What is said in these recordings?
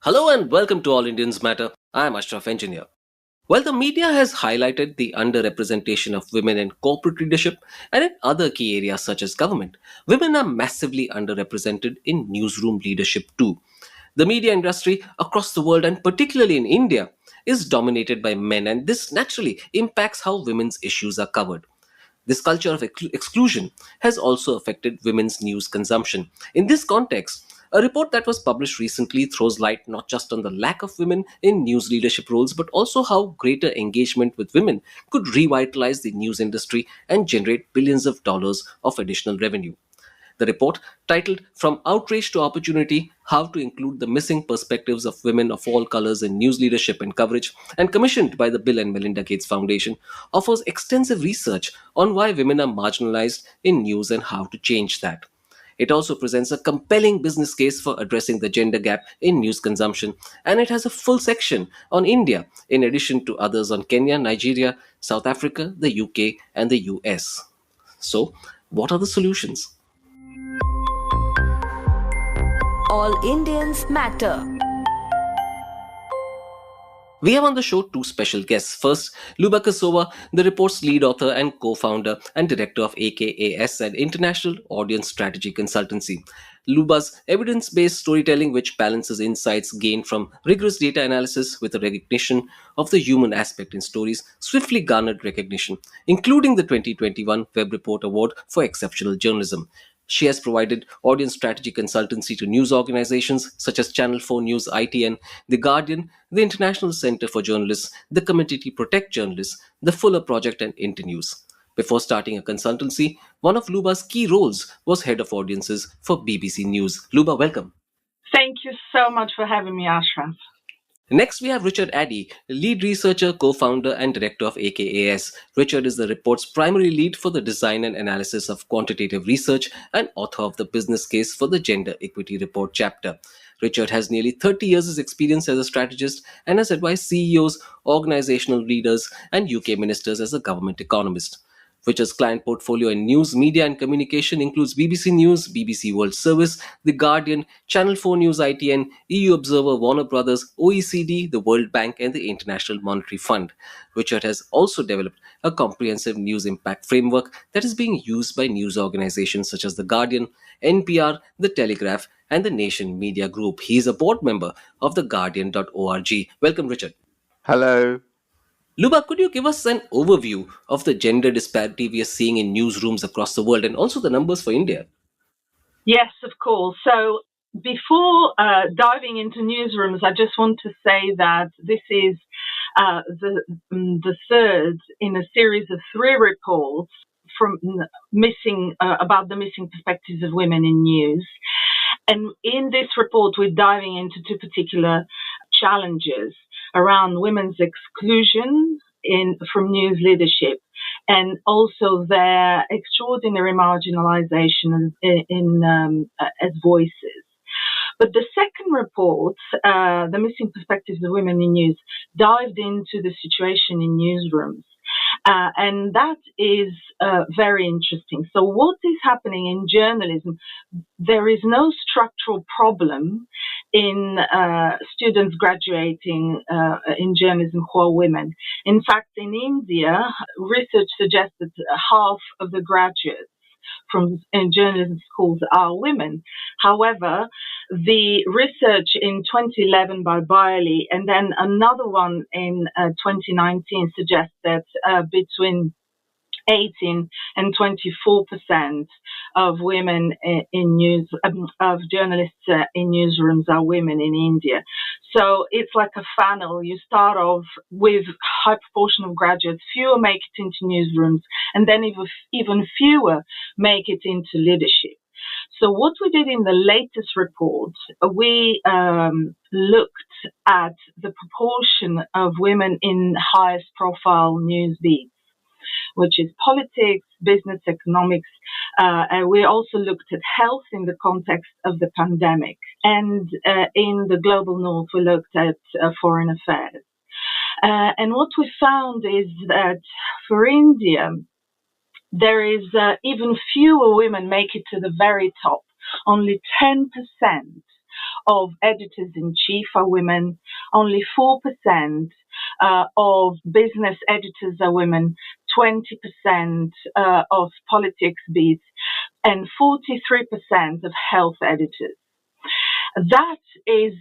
Hello and welcome to All Indians Matter. I am Ashraf Engineer. While the media has highlighted the underrepresentation of women in corporate leadership and in other key areas such as government, women are massively underrepresented in newsroom leadership too. The media industry across the world and particularly in India is dominated by men, and this naturally impacts how women's issues are covered. This culture of exclusion has also affected women's news consumption. In this context, a report that was published recently throws light not just on the lack of women in news leadership roles, but also how greater engagement with women could revitalize the news industry and generate billions of dollars of additional revenue. The report, titled From Outrage to Opportunity: How to Include the Missing Perspectives of Women of All Colors in News Leadership and Coverage, and commissioned by the Bill and Melinda Gates Foundation, offers extensive research on why women are marginalized in news and how to change that. It also presents a compelling business case for addressing the gender gap in news consumption, and it has a full section on India, in addition to others on Kenya, Nigeria, South Africa, the UK, and the US. So, what are the solutions? All Indians matter. We have on the show two special guests. First, Luba Kassova, the report's lead author and co-founder and director of AKAS, an international audience strategy consultancy. Luba's evidence-based storytelling, which balances insights gained from rigorous data analysis with a recognition of the human aspect in stories, swiftly garnered recognition, including the 2021 Web Report Award for Exceptional Journalism. She has provided audience strategy consultancy to news organizations such as Channel 4 News ITN, The Guardian, the International Center for Journalists, the Committee to Protect Journalists, the Fuller Project, and Internews. Before starting a consultancy, one of Luba's key roles was head of audiences for BBC News. Luba, welcome. Thank you so much for having me, Ashraf. Next, we have Richard Addy, lead researcher, co-founder, and director of AKAS. Richard is the report's primary lead for the design and analysis of quantitative research and author of the business case for the Gender Equity Report chapter. Richard has nearly 30 years' experience as a strategist and has advised CEOs, organizational leaders, and UK ministers as a government economist. Richard's client portfolio in news, media, and communication includes BBC News, BBC World Service, The Guardian, Channel 4 News ITN, EU Observer, Warner Brothers, OECD, the World Bank, and the International Monetary Fund. Richard has also developed a comprehensive news impact framework that is being used by news organizations such as The Guardian, NPR, The Telegraph, and the Nation Media Group. He is a board member of theguardian.org. Welcome, Richard. Hello. Luba, could you give us an overview of the gender disparity we are seeing in newsrooms across the world and also the numbers for India? Yes, of course. So before diving into newsrooms, I just want to say that this is the third in a series of three reports from about the missing perspectives of women in news. And in this report, we're diving into two particular challenges around women's exclusion from news leadership and also their extraordinary marginalization as voices. But the second report, The Missing Perspectives of Women in News, dived into the situation in newsrooms. And that is very interesting. So what is happening in journalism? There is no structural problem in students graduating in journalism who are women. In fact, in India, research suggests that half of the graduates from journalism schools are women. However, the research in 2011 by Byerly and then another one in 2019 suggests that between 18 and 24% of women in news, of journalists in newsrooms are women in India. So it's like a funnel. You start off with high proportion of graduates, fewer make it into newsrooms, and then even fewer make it into leadership. So what we did in the latest report, we looked at the proportion of women in highest profile news beats, which is politics, business, economics. And we also looked at health in the context of the pandemic. And in the global north, we looked at foreign affairs. And what we found is that for India, there is even fewer women make it to the very top. Only 10% of editors in chief are women, only 4% of business editors are women, 20% of politics beats, and 43% of health editors. That is,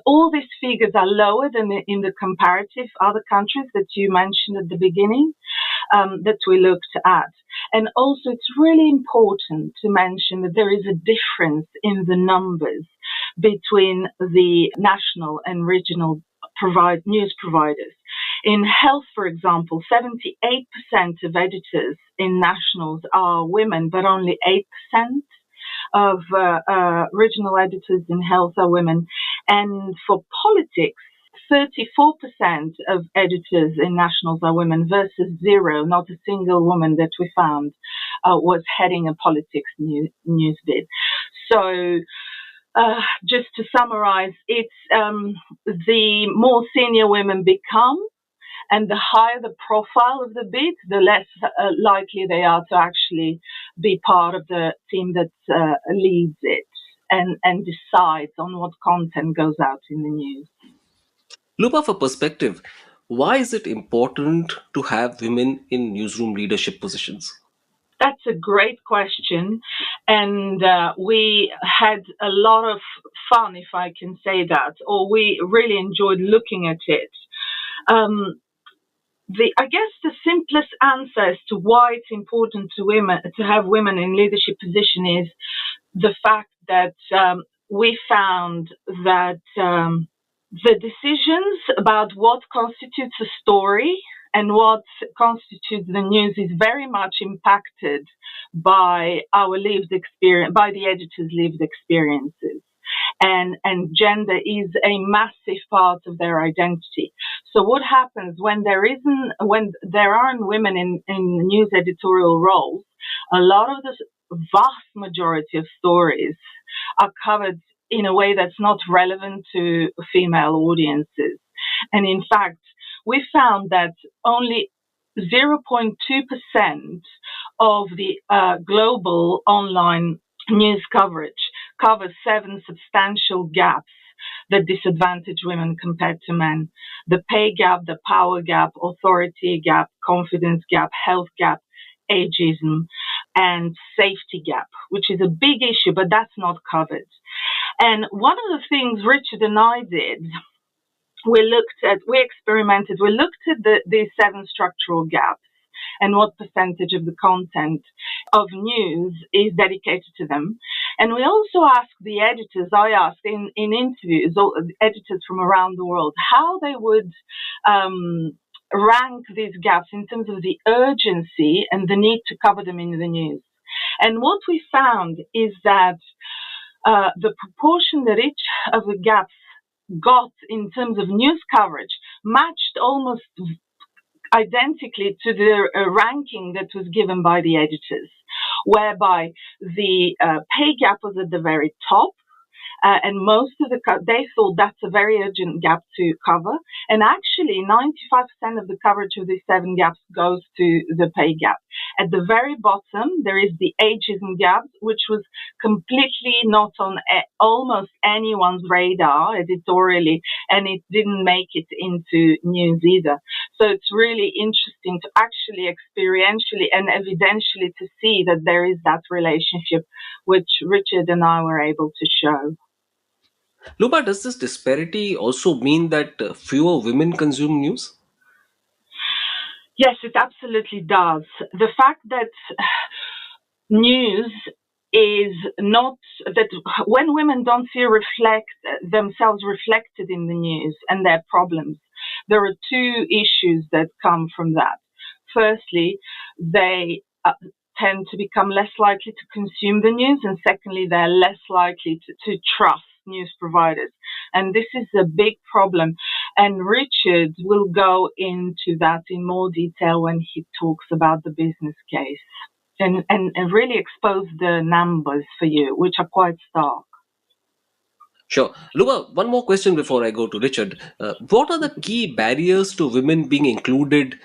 all these figures are lower than in the comparative other countries that you mentioned at the beginning, that we looked at. And also, it's really important to mention that there is a difference in the numbers between the national and regional news providers. In health, for example, 78% of editors in nationals are women, but only 8% of regional editors in health are women. And for politics, 34% of editors in nationals are women versus zero. Not a single woman that we found was heading a politics news bid. So just to summarize, it's the more senior women become, and the higher the profile of the bid, the less likely they are to actually be part of the team that leads it and decides on what content goes out in the news. Luba, for perspective, why is it important to have women in newsroom leadership positions? That's a great question. And we had a lot of fun, if I can say that, or we really enjoyed looking at it. I guess the simplest answer as to why it's important to have women in leadership position is the fact that we found that the decisions about what constitutes a story and what constitutes the news is very much impacted by our lived experience, by the editor's lived experiences. And gender is a massive part of their identity. So what happens when there aren't women in news editorial roles? A lot of the vast majority of stories are covered in a way that's not relevant to female audiences. And in fact, we found that only 0.2% of the global online news coverage covers 7 substantial gaps that disadvantage women compared to men: the pay gap, the power gap, authority gap, confidence gap, health gap, ageism, and safety gap, which is a big issue, but that's not covered. And one of the things Richard and I did, we looked at these 7 structural gaps and what percentage of the content of news is dedicated to them. And we also asked the editors, I asked in interviews, editors from around the world, how they would rank these gaps in terms of the urgency and the need to cover them in the news. And what we found is that the proportion that each of the gaps got in terms of news coverage matched almost identically to the ranking that was given by the editors, whereby the pay gap was at the very top. And most of they thought that's a very urgent gap to cover. And actually, 95% of the coverage of these 7 gaps goes to the pay gap. At the very bottom, there is the ageism gap, which was completely not on almost anyone's radar editorially, and it didn't make it into news either. So it's really interesting to actually experientially and evidentially to see that there is that relationship, which Richard and I were able to show. Luba, does this disparity also mean that fewer women consume news? Yes, it absolutely does. The fact that news is not that when women don't see themselves reflected in the news and their problems, there are 2 issues that come from that. Firstly, they tend to become less likely to consume the news, and secondly, they're less likely to trust news providers. And this is a big problem. And Richard will go into that in more detail when he talks about the business case and really expose the numbers for you, which are quite stark. Sure. Luba, one more question before I go to Richard. What are the key barriers to women being included,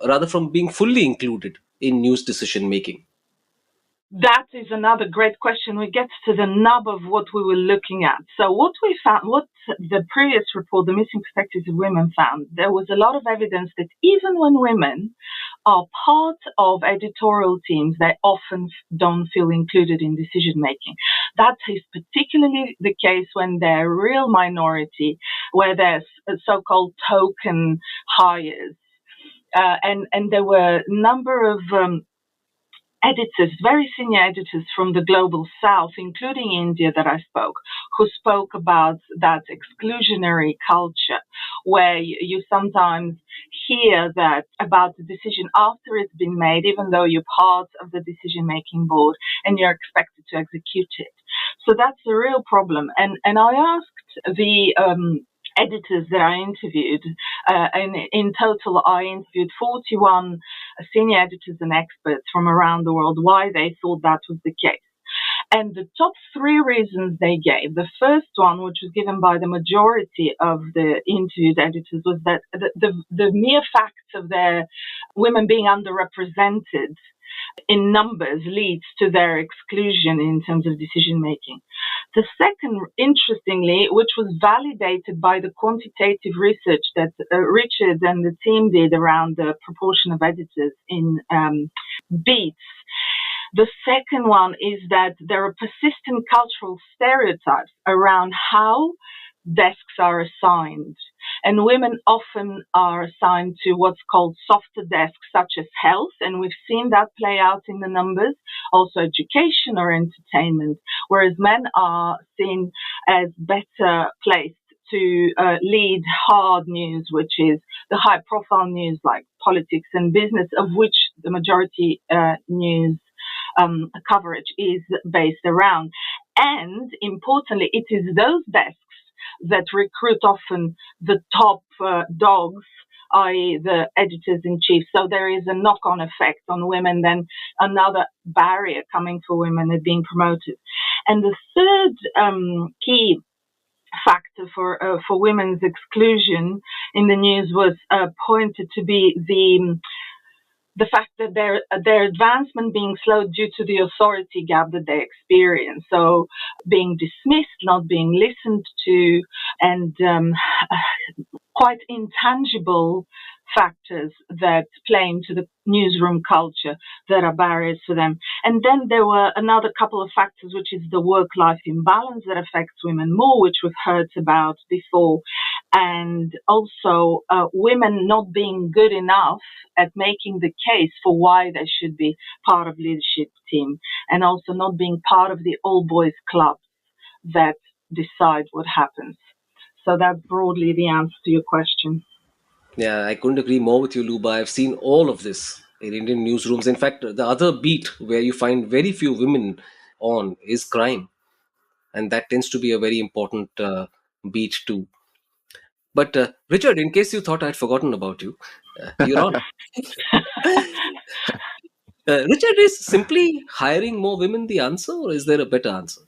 rather from being fully included in news decision making? That is another great question. We get to the nub of what we were looking at. So what we found, what the previous report, The Missing Perspectives of Women, found, there was a lot of evidence that even when women are part of editorial teams, they often don't feel included in decision making. That is particularly the case when they're a real minority, where there's so-called token hires. And there were a number of editors, very senior editors from the global south, including India, that I spoke, who spoke about that exclusionary culture where you sometimes hear that about the decision after it's been made, even though you're part of the decision-making board and you're expected to execute it. So that's a real problem. And I asked the editors that I interviewed, and in total I interviewed 41 senior editors and experts from around the world, why they thought that was the case. And the top three reasons they gave, the first one, which was given by the majority of the interviewed editors, was that the mere fact of their women being underrepresented in numbers leads to their exclusion in terms of decision making. The second, interestingly, which was validated by the quantitative research that Richard and the team did around the proportion of editors in beats, the second one is that there are persistent cultural stereotypes around how desks are assigned. And women often are assigned to what's called softer desks, such as health, and we've seen that play out in the numbers, also education or entertainment, whereas men are seen as better placed to lead hard news, which is the high-profile news like politics and business, of which the majority news coverage is based around. And importantly, it is those desks that recruit often the top dogs, i.e. the editors-in-chief. So there is a knock-on effect on women, then another barrier coming for women at being promoted. And the third key factor for women's exclusion in the news was pointed to be the fact that their advancement being slowed due to the authority gap that they experience. So being dismissed, not being listened to, and quite intangible factors that play into the newsroom culture that are barriers for them. And then there were another couple of factors, which is the work-life imbalance that affects women more, which we've heard about before, and also women not being good enough at making the case for why they should be part of leadership team, and also not being part of the all-boys clubs that decide what happens. So that's broadly the answer to your question. Yeah, I couldn't agree more with you, Luba. I've seen all of this in Indian newsrooms. In fact, the other beat where you find very few women on is crime, and that tends to be a very important beat too. But Richard, in case you thought I'd forgotten about you, you're on. Richard, is simply hiring more women the answer, or is there a better answer?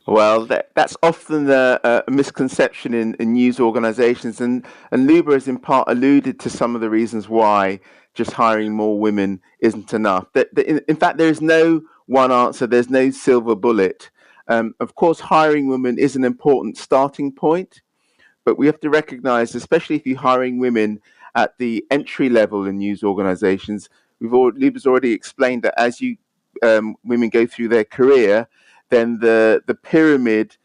Well, that's often a misconception in news organizations, and Luba has in part alluded to some of the reasons why just hiring more women isn't enough. In fact, there is no one answer, there's no silver bullet. Of course, hiring women is an important starting point, but we have to recognize, especially if you're hiring women at the entry level in news organizations, Luba's already explained that as women go through their career, then the pyramid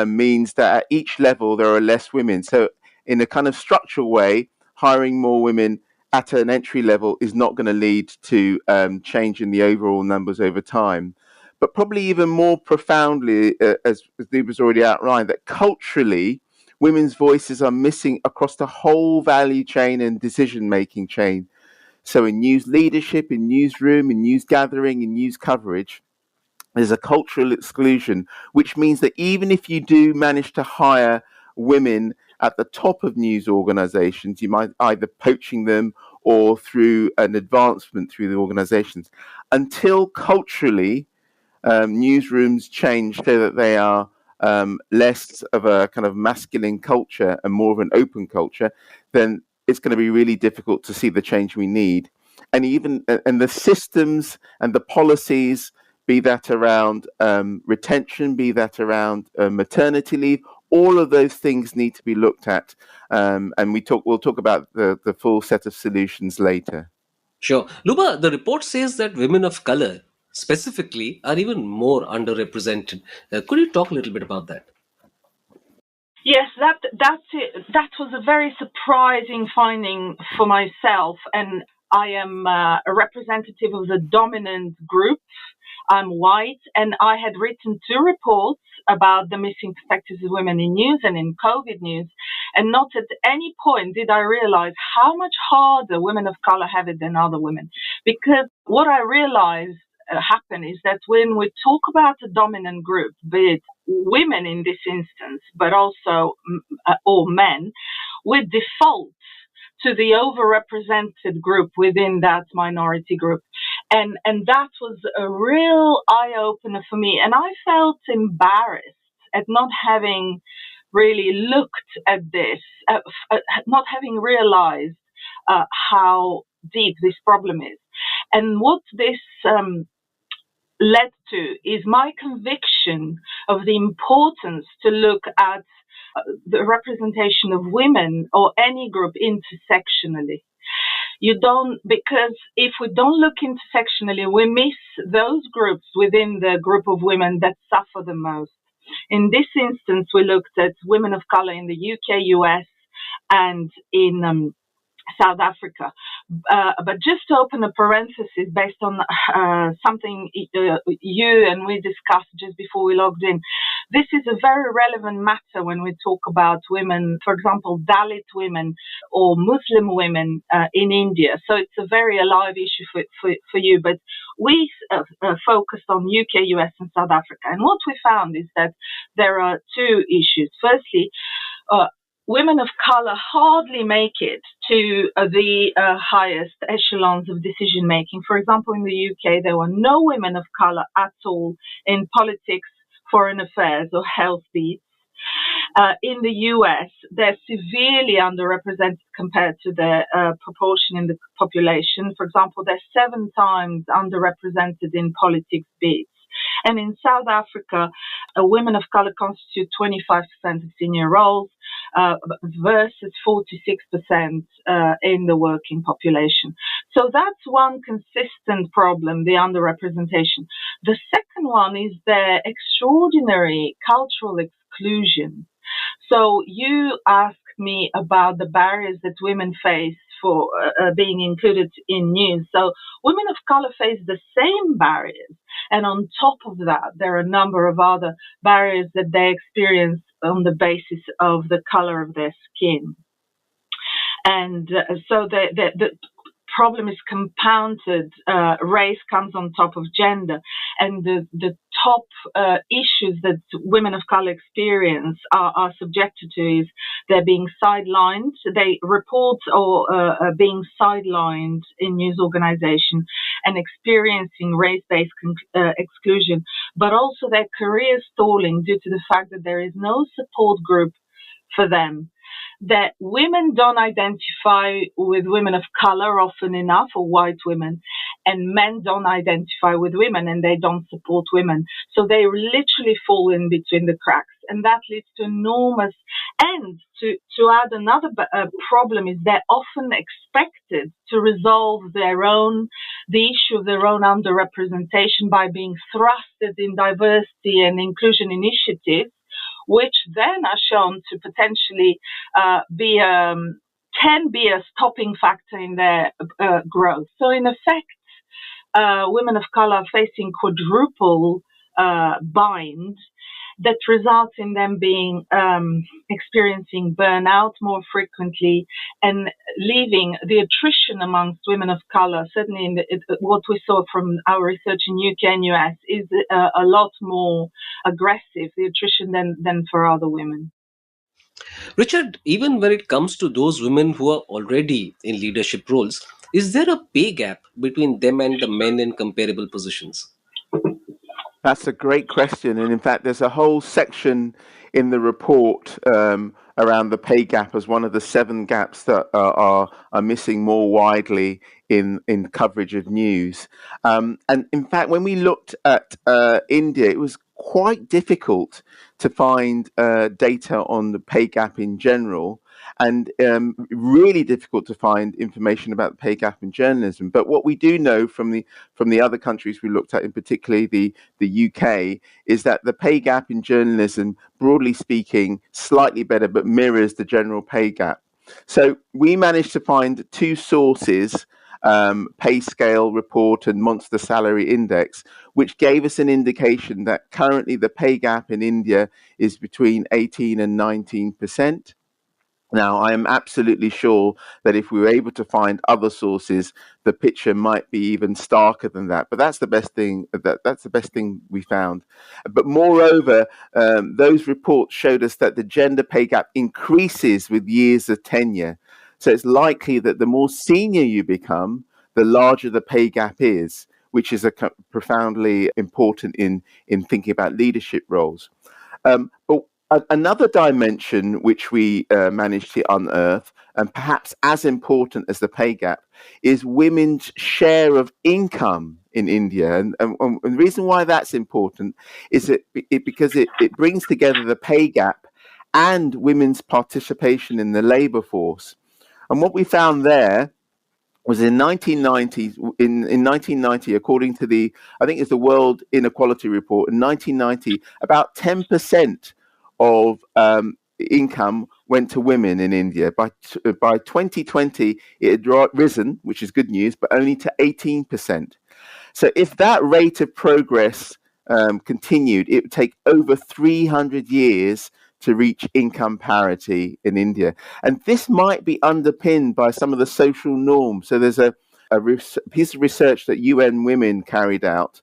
means that at each level there are less women. So in a kind of structural way, hiring more women at an entry level is not going to lead to change in the overall numbers over time. But probably even more profoundly, as Luba's already outlined, that culturally, women's voices are missing across the whole value chain and decision-making chain. So in news leadership, in newsroom, in news gathering, in news coverage, there's a cultural exclusion, which means that even if you do manage to hire women at the top of news organizations, you might either poaching them or through an advancement through the organizations. Until culturally, newsrooms change so that they are less of a kind of masculine culture and more of an open culture, then it's going to be really difficult to see the change we need. And the systems and the policies be that around retention, be that around maternity leave. All of those things need to be looked at, and we'll talk about the full set of solutions later. Sure. Luba, the report says that women of color specifically are even more underrepresented. Could you talk a little bit about that? Yes, that's it. That was a very surprising finding for myself, and I am a representative of the dominant group. I'm white, and I had written 2 reports about the missing perspectives of women in news and in COVID news, and not at any point did I realize how much harder women of color have it than other women. Because what I realized happen is that when we talk about a dominant group, be it women in this instance, but also or men, we default to the overrepresented group within that minority group. And that was a real eye-opener for me. And I felt embarrassed at not having really looked at this, not having realized how deep this problem is. And what this led to is my conviction of the importance to look at the representation of women or any group intersectionally. Because if we don't look intersectionally, we miss those groups within the group of women that suffer the most. In this instance, we looked at women of color in the UK, US, and in South Africa. But just to open a parenthesis based on something you and we discussed just before we logged in, this is a very relevant matter when we talk about women, for example, Dalit women or Muslim women in India. So it's a very alive issue for you. But we focused on UK, US, and South Africa. And what we found is that there are 2 issues. Firstly, women of color hardly make it to the highest echelons of decision making. For example, in the UK, there were no women of color at all in politics, foreign affairs, or health beats. In the US, they're severely underrepresented compared to their proportion in the population. For example, they're 7 times underrepresented in politics beats. And in South Africa, women of color constitute 25% of senior roles versus 46% in the working population. So that's one consistent problem, the underrepresentation. The second one is the extraordinary cultural exclusion. So you asked me about the barriers that women face for being included in news. So women of color face the same barriers. And on top of that, there are a number of other barriers that they experience on the basis of the color of their skin. And so the problem is compounded. Race comes on top of gender. And the top issues that women of color experience are subjected to is they're being sidelined. They report or being sidelined in news organizations and experiencing race-based exclusion, but also their career stalling due to the fact that there is no support group for them. That women don't identify with women of color often enough, or white women, and men don't identify with women and they don't support women. So they literally fall in between the cracks. And that leads to enormous, and to add another problem is they're often expected to resolve the issue of their own underrepresentation by being thrusted in diversity and inclusion initiatives, which then are shown to potentially can be a stopping factor in their growth. So in effect, women of color are facing quadruple bind that results in them being experiencing burnout more frequently and leaving the attrition amongst women of color. Certainly, what we saw from our research in UK and US is a lot more aggressive, the attrition, than for other women. Richard, even when it comes to those women who are already in leadership roles, is there a pay gap between them and the men in comparable positions? That's a great question. And in fact, there's a whole section in the report around the pay gap as one of the 7 gaps that are missing more widely in coverage of news. And in fact, when we looked at India, it was quite difficult to find data on the pay gap in general, and really difficult to find information about the pay gap in journalism. But what we do know from the other countries we looked at, in particularly the UK, is that the pay gap in journalism, broadly speaking, slightly better, but mirrors the general pay gap. So we managed to find 2 sources, pay scale report and monster salary index, which gave us an indication that currently the pay gap in India is between 18 and 19%. Now, I am absolutely sure that if we were able to find other sources, the picture might be even starker than that. But that's the best thing. That's the best thing we found. But moreover, those reports showed us that the gender pay gap increases with years of tenure. So it's likely that the more senior you become, the larger the pay gap is, which is profoundly important in thinking about leadership roles. But another dimension which we managed to unearth, and perhaps as important as the pay gap, is women's share of income in India. And the reason why that's important is because it brings together the pay gap and women's participation in the labour force. And what we found there was in 1990, in 1990, according to I think it's the World Inequality Report, in 1990, about 10% of income went to women in India. By 2020, it had risen, which is good news, but only to 18%. So if that rate of progress continued, it would take over 300 years to reach income parity in India. And this might be underpinned by some of the social norms. So there's a piece of research that UN Women carried out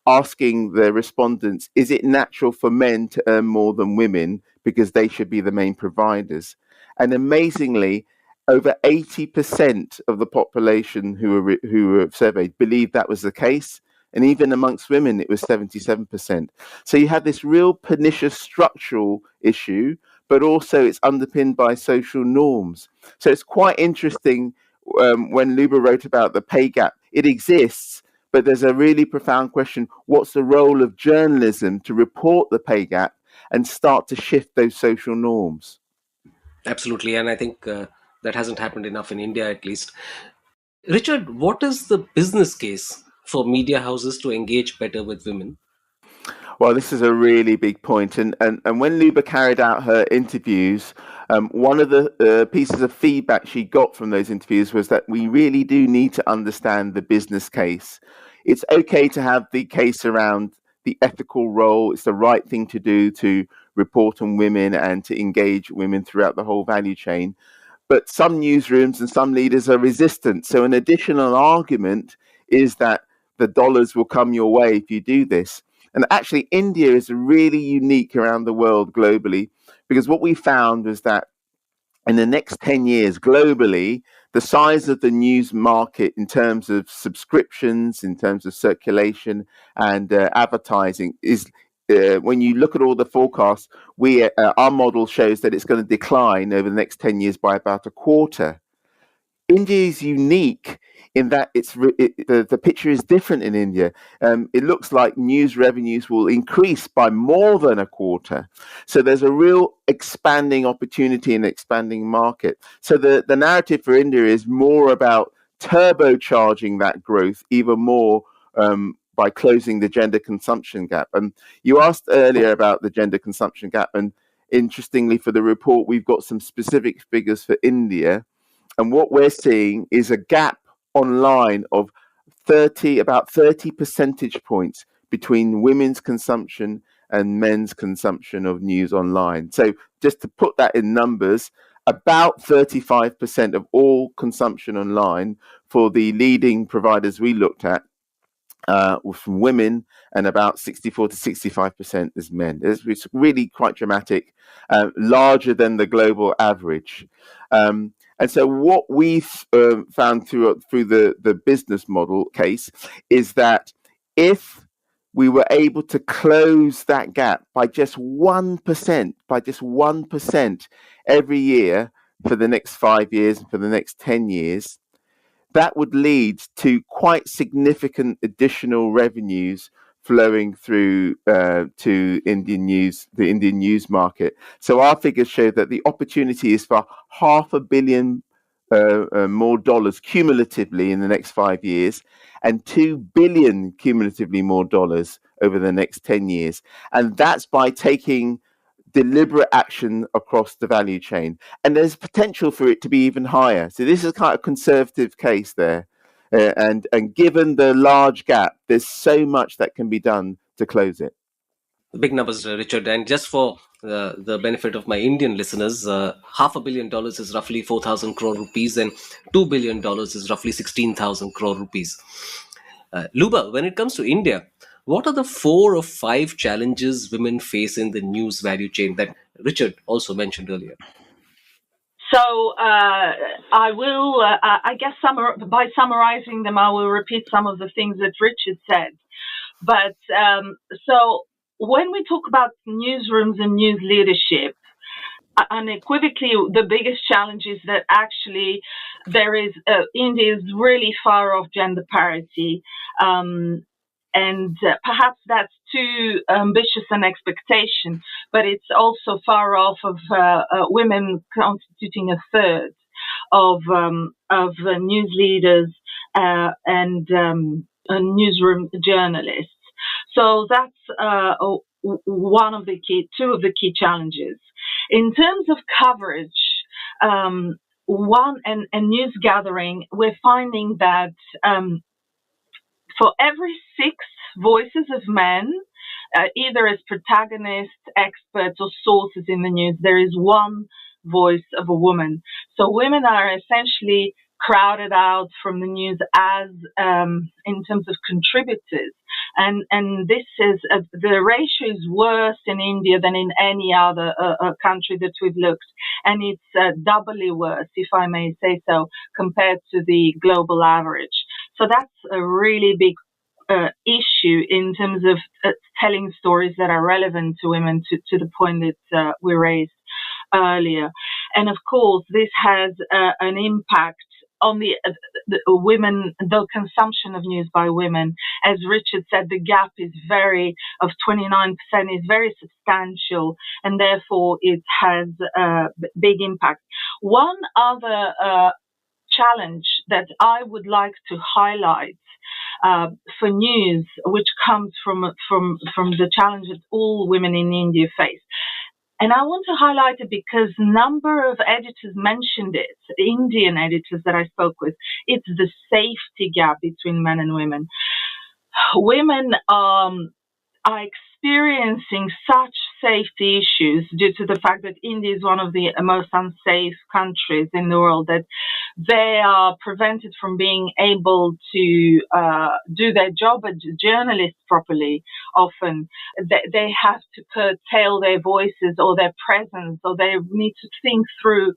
asking the respondents, is it natural for men to earn more than women because they should be the main providers? And amazingly, over 80% of the population who were surveyed believed that was the case. And even amongst women, it was 77%. So you have this real pernicious structural issue, but also it's underpinned by social norms. So it's quite interesting when Luba wrote about the pay gap. It exists, but there's a really profound question. What's the role of journalism to report the pay gap and start to shift those social norms? Absolutely. And I think that hasn't happened enough in India, at least. Richard, what is the business case for media houses to engage better with women? Well, this is a really big point. And when Luba carried out her interviews, one of the pieces of feedback she got from those interviews was that we really do need to understand the business case. It's okay to have the case around the ethical role. It's the right thing to do to report on women and to engage women throughout the whole value chain. But some newsrooms and some leaders are resistant. So an additional argument is that the dollars will come your way if you do this. And actually, India is really unique around the world globally, because what we found was that in the next 10 years globally, the size of the news market in terms of subscriptions, in terms of circulation and advertising is, when you look at all the forecasts, our model shows that it's going to decline over the next 10 years by about a quarter. India is unique in that the picture is different in India. It looks like news revenues will increase by more than a quarter. So there's a real expanding opportunity and expanding market. So the narrative for India is more about turbocharging that growth even more by closing the gender consumption gap. And you asked earlier about the gender consumption gap. And interestingly, for the report, we've got some specific figures for India. And what we're seeing is a gap online of about 30 percentage points between women's consumption and men's consumption of news online. So just to put that in numbers, about 35% of all consumption online for the leading providers we looked at were from women, and about 64 to 65% is men. It's really quite dramatic, larger than the global average. And so what we've found through the business model case is that if we were able to close that gap by just 1%, every year for the next 5 years and for the next 10 years, that would lead to quite significant additional revenues flowing through to the Indian news market. So our figures show that the opportunity is for $500 million more dollars cumulatively in the next 5 years, and $2 billion cumulatively more dollars over the next 10 years. And that's by taking deliberate action across the value chain. And there's potential for it to be even higher. So this is kind of a conservative case there. And given the large gap, there's so much that can be done to close it. Big numbers, Richard. And just for the benefit of my Indian listeners, $500 million is roughly 4,000 crore rupees, and $2 billion is roughly 16,000 crore rupees. Luba, when it comes to India, what are the 4 or 5 challenges women face in the news value chain that Richard also mentioned earlier? So I will, I guess, by summarizing them, I will repeat some of the things that Richard said. But so when we talk about newsrooms and news leadership, unequivocally, the biggest challenge is that actually India is really far off gender parity. And perhaps that's too ambitious an expectation, but it's also far off of women constituting a third of news leaders and newsroom journalists. So that's two of the key challenges. In terms of coverage, and news gathering, we're finding that for every 6 voices of men, either as protagonists, experts, or sources in the news, there is 1 voice of a woman. So women are essentially crowded out from the news as in terms of contributors. And this is the ratio is worse in India than in any other country that we've looked, and it's doubly worse, if I may say so, compared to the global average. So that's a really big issue in terms of telling stories that are relevant to women, to the point that we raised earlier. And of course, this has an impact on the women, the consumption of news by women. As Richard said, the gap is of 29% is very substantial, and therefore it has a big impact. One other challenge that I would like to highlight for news, which comes from the challenge that all women in India face. And I want to highlight it because a number of editors mentioned it, Indian editors that I spoke with. It's the safety gap between men and women. Women are experiencing such safety issues due to the fact that India is one of the most unsafe countries in the world, that they are prevented from being able to do their job as journalists properly. Often they have to curtail their voices or their presence, or they need to think through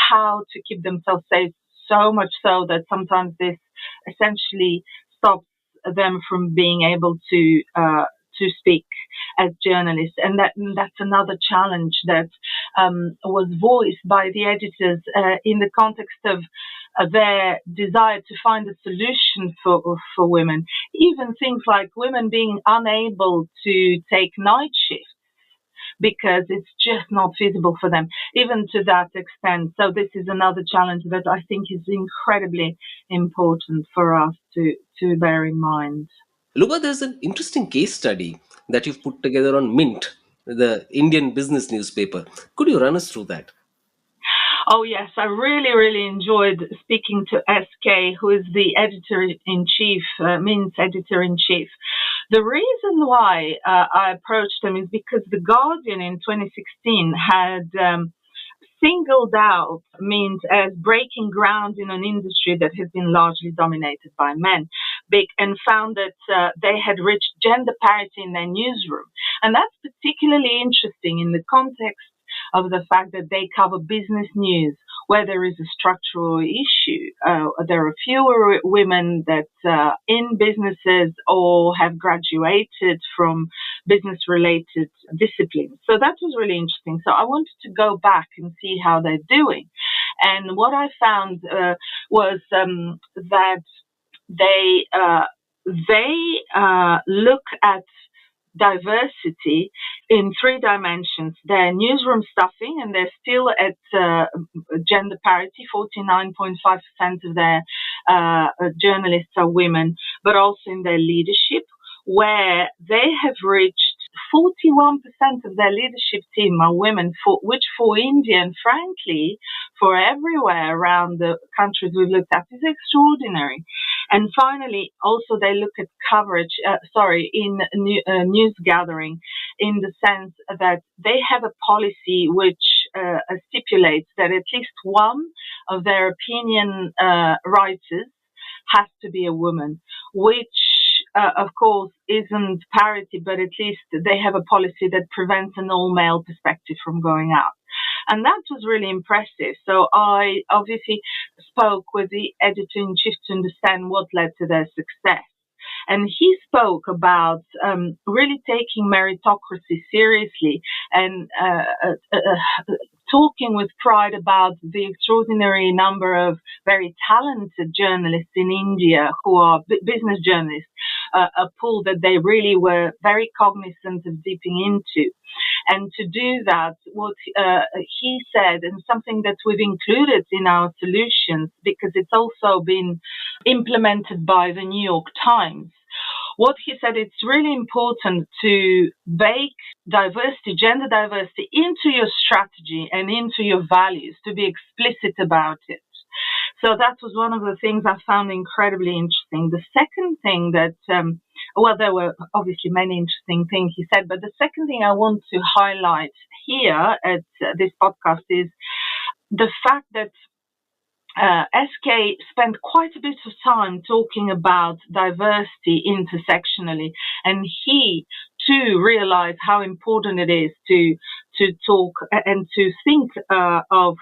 how to keep themselves safe, so much so that sometimes this essentially stops them from being able to speak as journalists. And that's another challenge that was voiced by the editors in the context of their desire to find a solution for women. Even things like women being unable to take night shifts because it's just not feasible for them, even to that extent. So this is another challenge that I think is incredibly important for us to bear in mind. Luba, there's an interesting case study that you've put together on Mint, the Indian business newspaper. Could you run us through that? Oh, yes. I really, really enjoyed speaking to SK, who is the editor-in-chief, Mint's editor-in-chief. The reason why I approached him is because The Guardian in 2016 had singled out Mint as breaking ground in an industry that has been largely dominated by men, and found that they had reached gender parity in their newsroom. And that's particularly interesting in the context of the fact that they cover business news where there is a structural issue. There are fewer women that in businesses or have graduated from business-related disciplines. So that was really interesting. So I wanted to go back and see how they're doing. And what I found was that they look at diversity in three dimensions. Their newsroom staffing, and they're still at gender parity. 49.5% of their journalists are women, but also in their leadership, where they have reached 41% of their leadership team are women, which for India and frankly for everywhere around the countries we've looked at is extraordinary. And finally, also they look at coverage, in news gathering, in the sense that they have a policy which stipulates that at least one of their opinion writers has to be a woman, which of course isn't parity, but at least they have a policy that prevents an all-male perspective from going out. And that was really impressive. So I obviously spoke with the editor-in-chief to understand what led to their success. And he spoke about really taking meritocracy seriously and talking with pride about the extraordinary number of very talented journalists in India who are business journalists, a pool that they really were very cognizant of dipping into. And to do that, what he said, and something that we've included in our solutions, because it's also been implemented by the New York Times, what he said, it's really important to bake diversity, gender diversity, into your strategy and into your values, to be explicit about it. So that was one of the things I found incredibly interesting. The second thing that, there were obviously many interesting things he said, but the second thing I want to highlight here at this podcast is the fact that SK spent quite a bit of time talking about diversity intersectionally, and he too realized how important it is to talk and to think of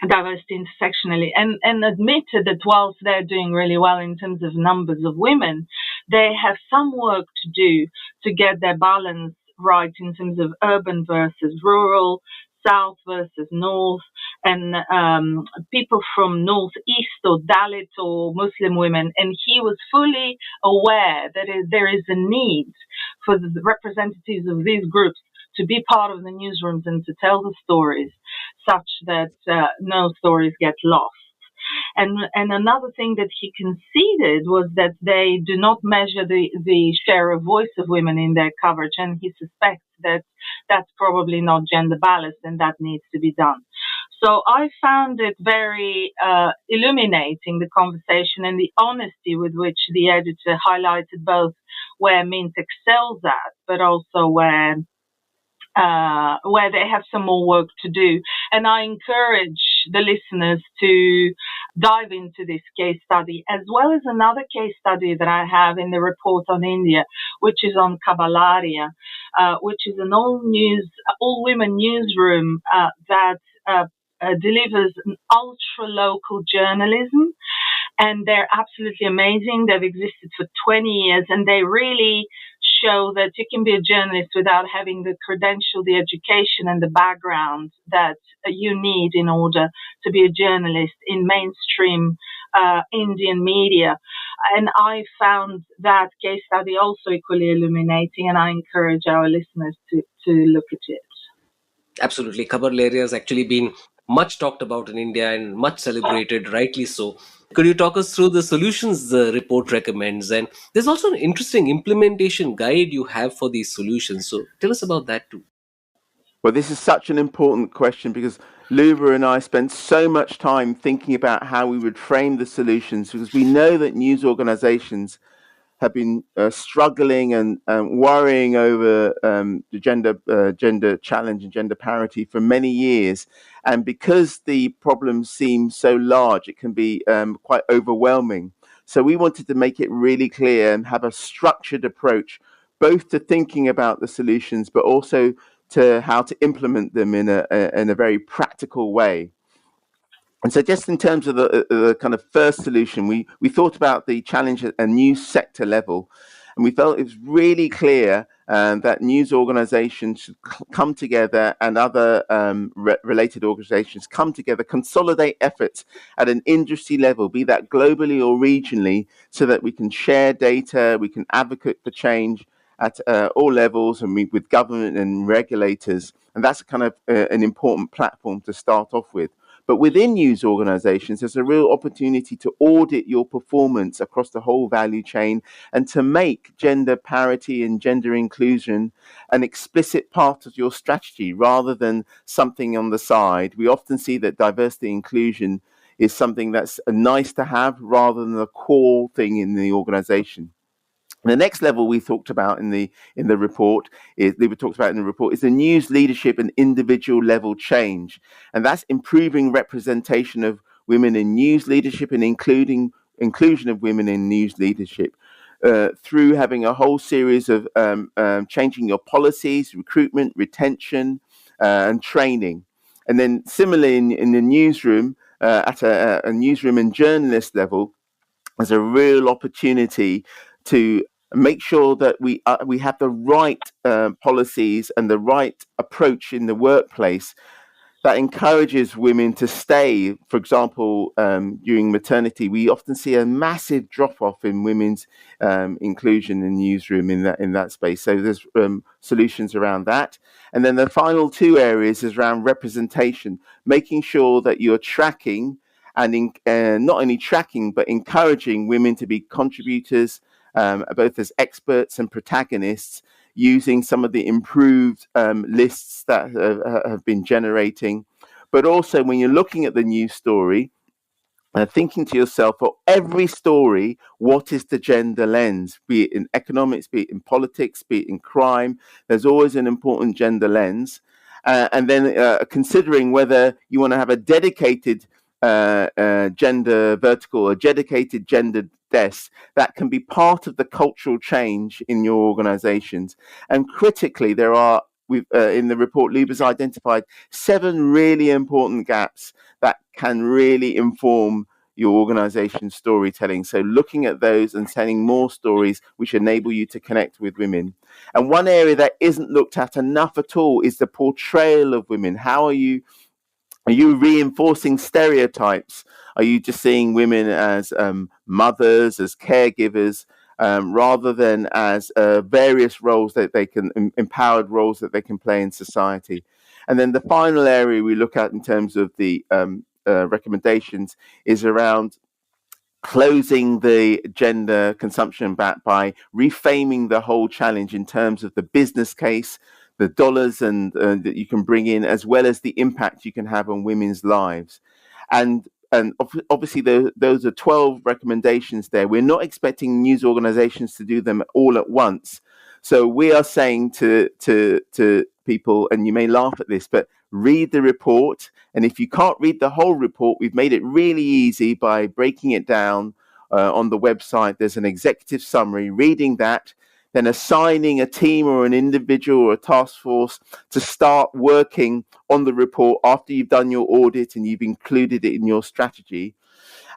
diversity intersectionally, and admitted that whilst they're doing really well in terms of numbers of women, they have some work to do to get their balance right in terms of urban versus rural, south versus north, and people from northeast or Dalit or Muslim women. And he was fully aware that there is a need for the representatives of these groups to be part of the newsrooms and to tell the stories such that no stories get lost. And another thing that he conceded was that they do not measure the share of voice of women in their coverage, and he suspects that that's probably not gender balanced and that needs to be done. So I found it very illuminating, the conversation and the honesty with which the editor highlighted both where Mint excels at, but also where they have some more work to do. And I encourage the listeners to dive into this case study, as well as another case study that I have in the report on India, which is on Cabalaria, which is an all-women newsroom that delivers an ultra-local journalism. And they're absolutely amazing. They've existed for 20 years, and they really show that you can be a journalist without having the credential, the education, and the background that you need in order to be a journalist in mainstream Indian media. And I found that case study also equally illuminating, and I encourage our listeners to look at it. Absolutely. Cabalaria has actually been much talked about in India and much celebrated, rightly so. Could you talk us through the solutions the report recommends? And there's also an interesting implementation guide you have for these solutions. So tell us about that too. Well, this is such an important question because Luba and I spent so much time thinking about how we would frame the solutions, because we know that news organizations have been struggling and worrying over the gender challenge and gender parity for many years. And because the problems seem so large, it can be quite overwhelming. So we wanted to make it really clear and have a structured approach, both to thinking about the solutions, but also to how to implement them in a very practical way. And so, just in terms of the kind of first solution, we thought about the challenge at a news sector level, and we felt it was really clear that news organisations should come together, and other related organisations come together, consolidate efforts at an industry level, be that globally or regionally, so that we can share data, we can advocate for change at all levels, and meet with government and regulators. And that's kind of an important platform to start off with. But within news organizations, there's a real opportunity to audit your performance across the whole value chain, and to make gender parity and gender inclusion an explicit part of your strategy rather than something on the side. We often see that diversity inclusion is something that's nice to have rather than a core thing in the organization. The next level we talked about in the report is the news leadership and individual level change, and that's improving representation of women in news leadership and inclusion of women in news leadership through having a whole series of changing your policies, recruitment, retention, and training. And then similarly in the newsroom, at a newsroom and journalist level, there's a real opportunity to make sure that we have the right policies and the right approach in the workplace that encourages women to stay. For example, during maternity, we often see a massive drop-off in women's inclusion in the newsroom in that space. So there's solutions around that. And then the final two areas is around representation, making sure that you're tracking and not only tracking, but encouraging women to be contributors, both as experts and protagonists, using some of the improved lists that have been generating. But also, when you're looking at the news story, thinking to yourself, for every story, what is the gender lens? Be it in economics, be it in politics, be it in crime, there's always an important gender lens. And then considering whether you want to have a dedicated gender vertical or dedicated gender desk that can be part of the cultural change in your organizations. And critically, there are, in the report, Luba's identified 7 really important gaps that can really inform your organization's storytelling. So looking at those and telling more stories which enable you to connect with women. And one area that isn't looked at enough at all is the portrayal of women. How are you reinforcing stereotypes? Are you just seeing women as mothers, as caregivers, rather than as various roles that they can, empowered roles that they can play in society? And then the final area we look at in terms of the recommendations is around closing the gender consumption gap by reframing the whole challenge in terms of the business case, the dollars and that you can bring in, as well as the impact you can have on women's lives. And obviously those are 12 recommendations there. We're not expecting news organizations to do them all at once. So we are saying to people, and you may laugh at this, but read the report. And if you can't read the whole report, we've made it really easy by breaking it down on the website. There's an executive summary, reading that, then assigning a team or an individual or a task force to start working on the report after you've done your audit and you've included it in your strategy.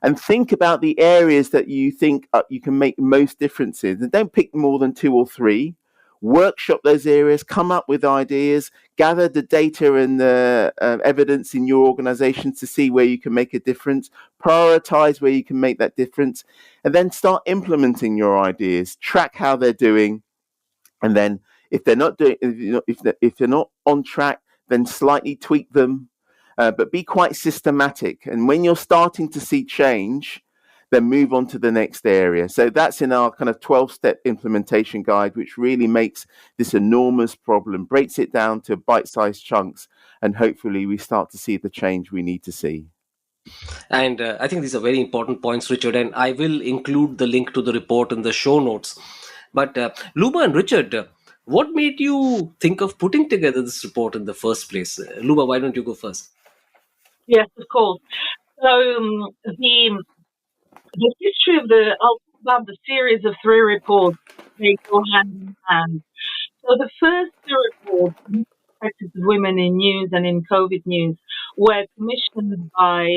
And think about the areas that you think you can make most differences. And don't pick more than 2 or 3. Workshop those areas, come up with ideas, gather the data and the evidence in your organization to see where you can make a difference, prioritize where you can make that difference, and then start implementing your ideas, track how they're doing. And then if they're not doing, if they're not on track, then slightly tweak them, but be quite systematic. And when you're starting to see change, then move on to the next area. So that's in our kind of 12-step implementation guide, which really makes this enormous problem, breaks it down to bite-sized chunks, and hopefully we start to see the change we need to see. And I think these are very important points, Richard, and I will include the link to the report in the show notes. But Luba and Richard, what made you think of putting together this report in the first place? Luba, why don't you go first? Yes, of course. So the history of I'll talk about the series of 3 reports. They go hand in hand. So the first 2 reports perspectives of women in news and in COVID news were commissioned by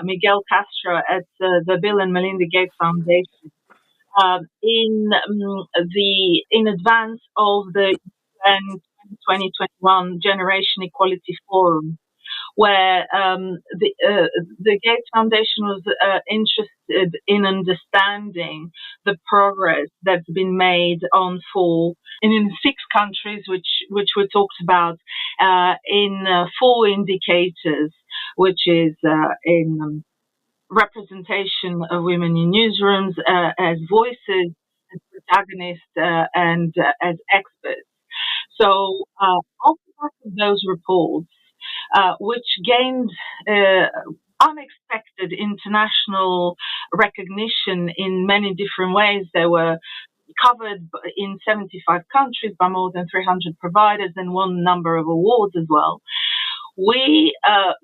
Miguel Castro at the Bill and Melinda Gates Foundation in advance of the UN 2021 Generation Equality Forum, where the Gates Foundation was interested in understanding the progress that's been made on in 6 countries, which were talked about in 4 indicators, which is in representation of women in newsrooms as voices, as protagonists, and as experts. So, off the back of those reports, which gained unexpected international recognition in many different ways. They were covered in 75 countries by more than 300 providers and won a number of awards as well. We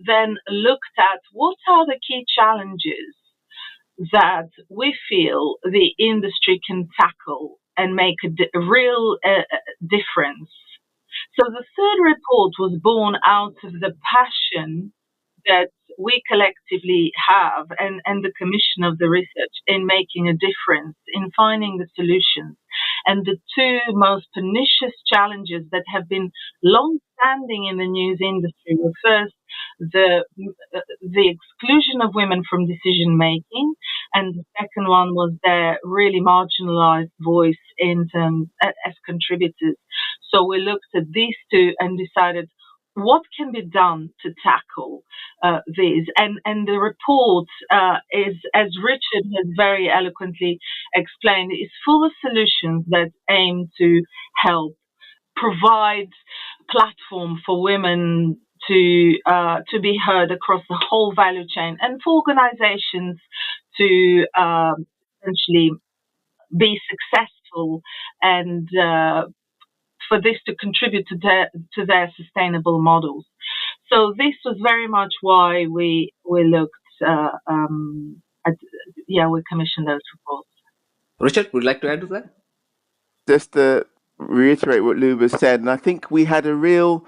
then looked at what are the key challenges that we feel the industry can tackle and make a real difference. So the third report was born out of the passion that we collectively have and the commission of the research in making a difference, in finding the solutions. And the 2 most pernicious challenges that have been long-standing in the news industry were first the exclusion of women from decision-making, and the second one was their really marginalized voice as contributors. So we looked at these 2 and decided what can be done to tackle these. And the report is, as Richard has very eloquently explained, is full of solutions that aim to help provide platform for women to be heard across the whole value chain, and for organizations to essentially be successful and for this to contribute to their sustainable models. So this was very much why we looked we commissioned those reports. Richard, would you like to add to that? Just to reiterate what Luba said, and I think we had a real,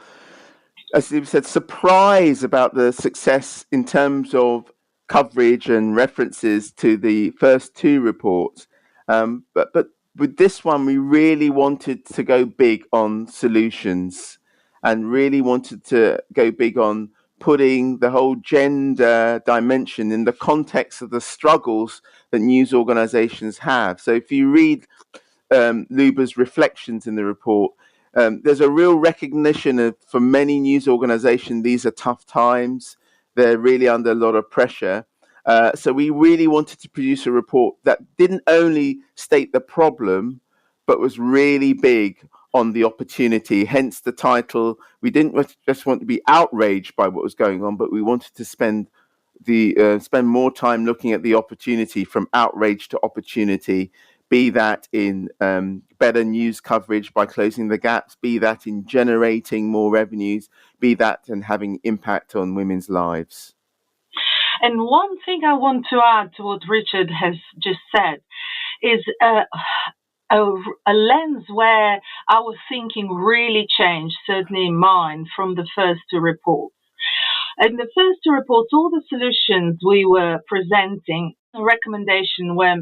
as Luba said, surprise about the success in terms of coverage and references to the first 2 reports. But with this one, we really wanted to go big on solutions and really wanted to go big on putting the whole gender dimension in the context of the struggles that news organizations have. So if you read Luba's reflections in the report, there's a real recognition of, for many news organizations, these are tough times. They're really under a lot of pressure. So we really wanted to produce a report that didn't only state the problem, but was really big on the opportunity, hence the title. We didn't just want to be outraged by what was going on, but we wanted to spend more time looking at the opportunity, from outrage to opportunity, be that in better news coverage by closing the gaps, be that in generating more revenues, be that in having impact on women's lives. And one thing I want to add to what Richard has just said is a lens where our thinking really changed, certainly in mine, from the first 2 reports. In the first 2 reports, all the solutions we were presenting, a recommendation were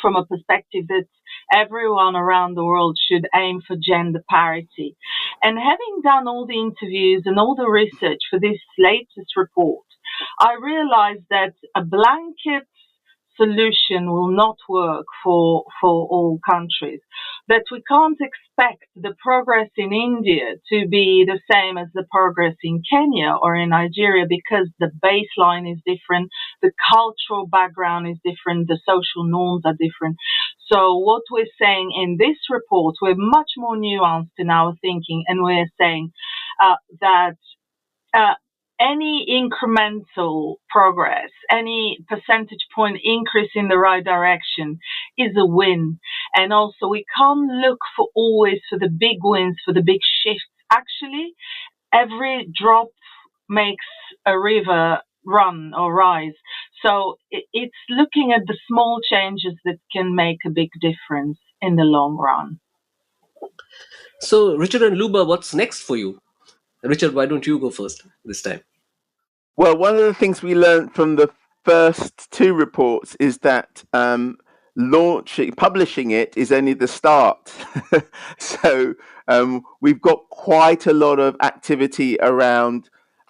from a perspective that everyone around the world should aim for gender parity. And having done all the interviews and all the research for this latest report, I realized that a blanket solution will not work for all countries, that we can't expect the progress in India to be the same as the progress in Kenya or in Nigeria, because the baseline is different, the cultural background is different, the social norms are different. So what we're saying in this report, we're much more nuanced in our thinking, and we're saying that any incremental progress, any percentage point increase in the right direction is a win. And also, we can't look for always for the big wins, for the big shifts. Actually, every drop makes a river run or rise. So it's looking at the small changes that can make a big difference in the long run. So, Richard and Luba, what's next for you? Richard, why don't you go first this time? Well, one of the things we learned from the first two reports is that publishing it is only the start. So we've got quite a lot of activity around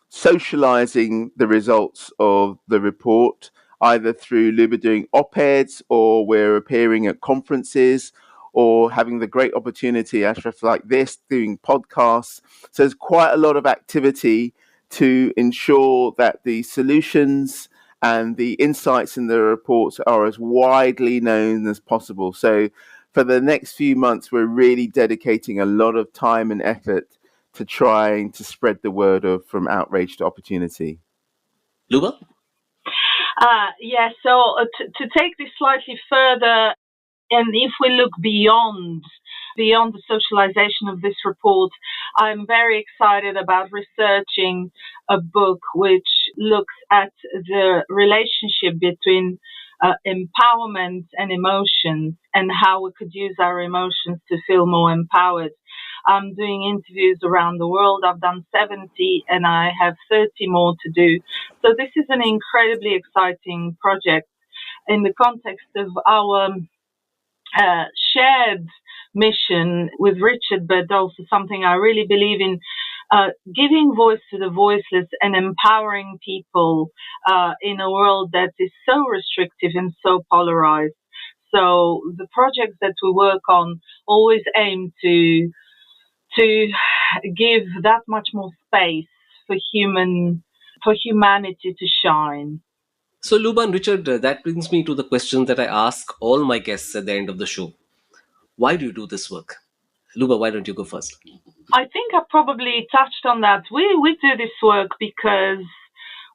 socializing the results of the report, either through Luba doing op-eds, or we're appearing at conferences, or having the great opportunity, Ashraf, like this, doing podcasts. So there's quite a lot of activity to ensure that the solutions and the insights in the reports are as widely known as possible. So for the next few months, we're really dedicating a lot of time and effort to trying to spread the word of from outrage to opportunity. Luba? To take this slightly further, and if we look beyond the socialization of this report, I'm very excited about researching a book which looks at the relationship between empowerment and emotions, and how we could use our emotions to feel more empowered. I'm doing interviews around the world. I've done 70 and I have 30 more to do. So this is an incredibly exciting project in the context of our shared mission with Richard, but also something I really believe in, giving voice to the voiceless and empowering people in a world that is so restrictive and so polarized. So the projects that we work on always aim to give that much more space for humanity to shine. So, Luba and Richard, that brings me to the question that I ask all my guests at the end of the show. Why do you do this work? Luba, why don't you go first? I think I probably touched on that. We do this work because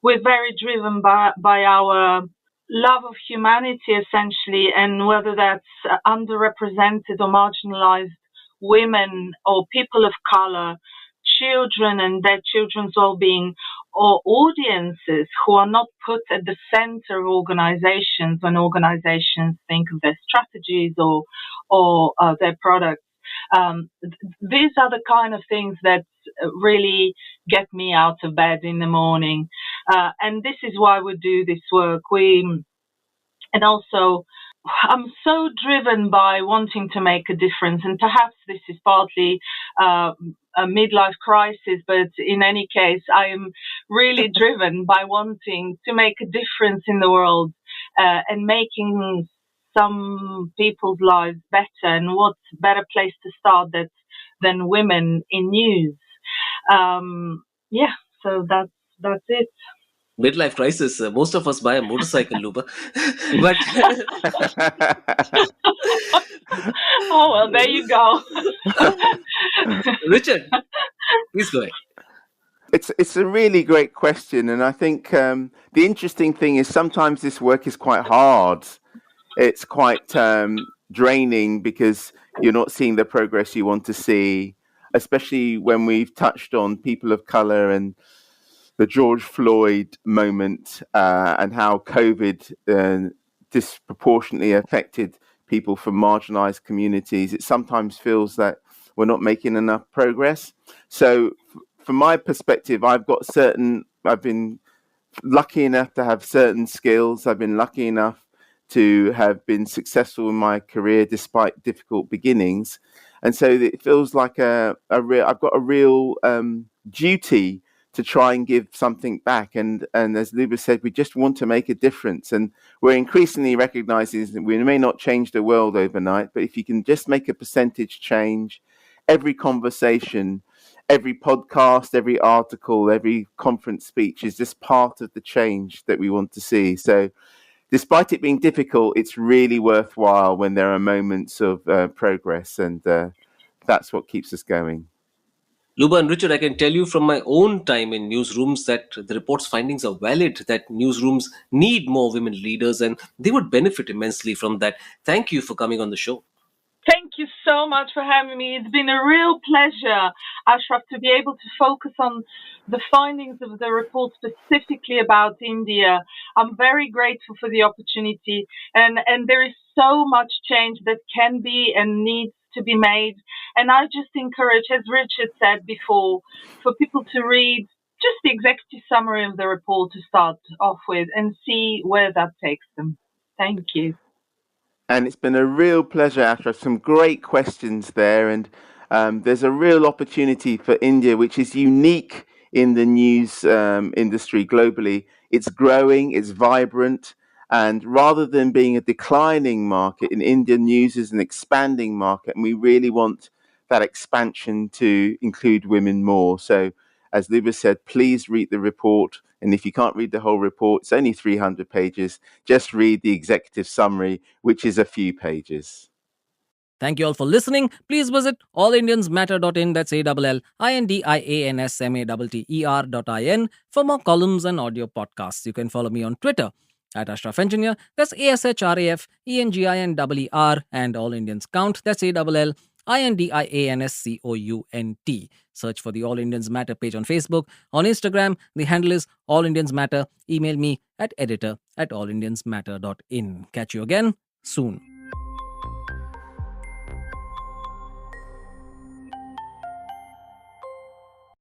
we're very driven by our love of humanity, essentially, and whether that's underrepresented or marginalized women or people of color, children and their children's well-being, or audiences who are not put at the center of organizations when organizations think of their strategies or their products. These are the kind of things that really get me out of bed in the morning. And this is why we do this work. And also, I'm so driven by wanting to make a difference, and perhaps this is partly a midlife crisis, but in any case, I am really driven by wanting to make a difference in the world and making some people's lives better. And what better place to start than women in news? So that's it. Midlife crisis. Most of us buy a motorcycle, Luba. But oh, well, there you go. Richard, please go ahead. It's a really great question, and I think the interesting thing is sometimes this work is quite hard. It's quite draining because you're not seeing the progress you want to see, especially when we've touched on people of color and the George Floyd moment and how COVID disproportionately affected people from marginalized communities. It sometimes feels that we're not making enough progress. So from my perspective, I've been lucky enough to have certain skills. I've been lucky enough to have been successful in my career despite difficult beginnings. And so it feels like I've got a real duty to try and give something back. And as Luba said, we just want to make a difference. And we're increasingly recognizing that we may not change the world overnight, but if you can just make a percentage change, every conversation, every podcast, every article, every conference speech is just part of the change that we want to see. So despite it being difficult, it's really worthwhile when there are moments of progress, and that's what keeps us going. Luba and Richard, I can tell you from my own time in newsrooms that the report's findings are valid, that newsrooms need more women leaders and they would benefit immensely from that. Thank you for coming on the show. Thank you so much for having me. It's been a real pleasure, Ashraf, to be able to focus on the findings of the report specifically about India. I'm very grateful for the opportunity, and there is so much change that can be and needs to be made. And I just encourage, as Richard said before, for people to read just the executive summary of the report to start off with and see where that takes them. Thank you. And it's been a real pleasure, Ashraf. Some great questions there. And there's a real opportunity for India, which is unique in the news industry globally. It's growing, it's vibrant. And rather than being a declining market, in India, news is an expanding market. And we really want that expansion to include women more. So, as Luba said, please read the report. And if you can't read the whole report, it's only 300 pages. Just read the executive summary, which is a few pages. Thank you all for listening. Please visit allindiansmatter.in, that's ALLINDIANSMATTER.in, for more columns and audio podcasts. You can follow me on Twitter at Ashraf Engineer, that's ASHRAFENGINER, and All Indians Count, that's ALLINDIANSCOUNT. Search for the All Indians Matter page on Facebook. On Instagram, the handle is All Indians Matter. Email me at editor@allindiansmatter.in. Catch you again soon.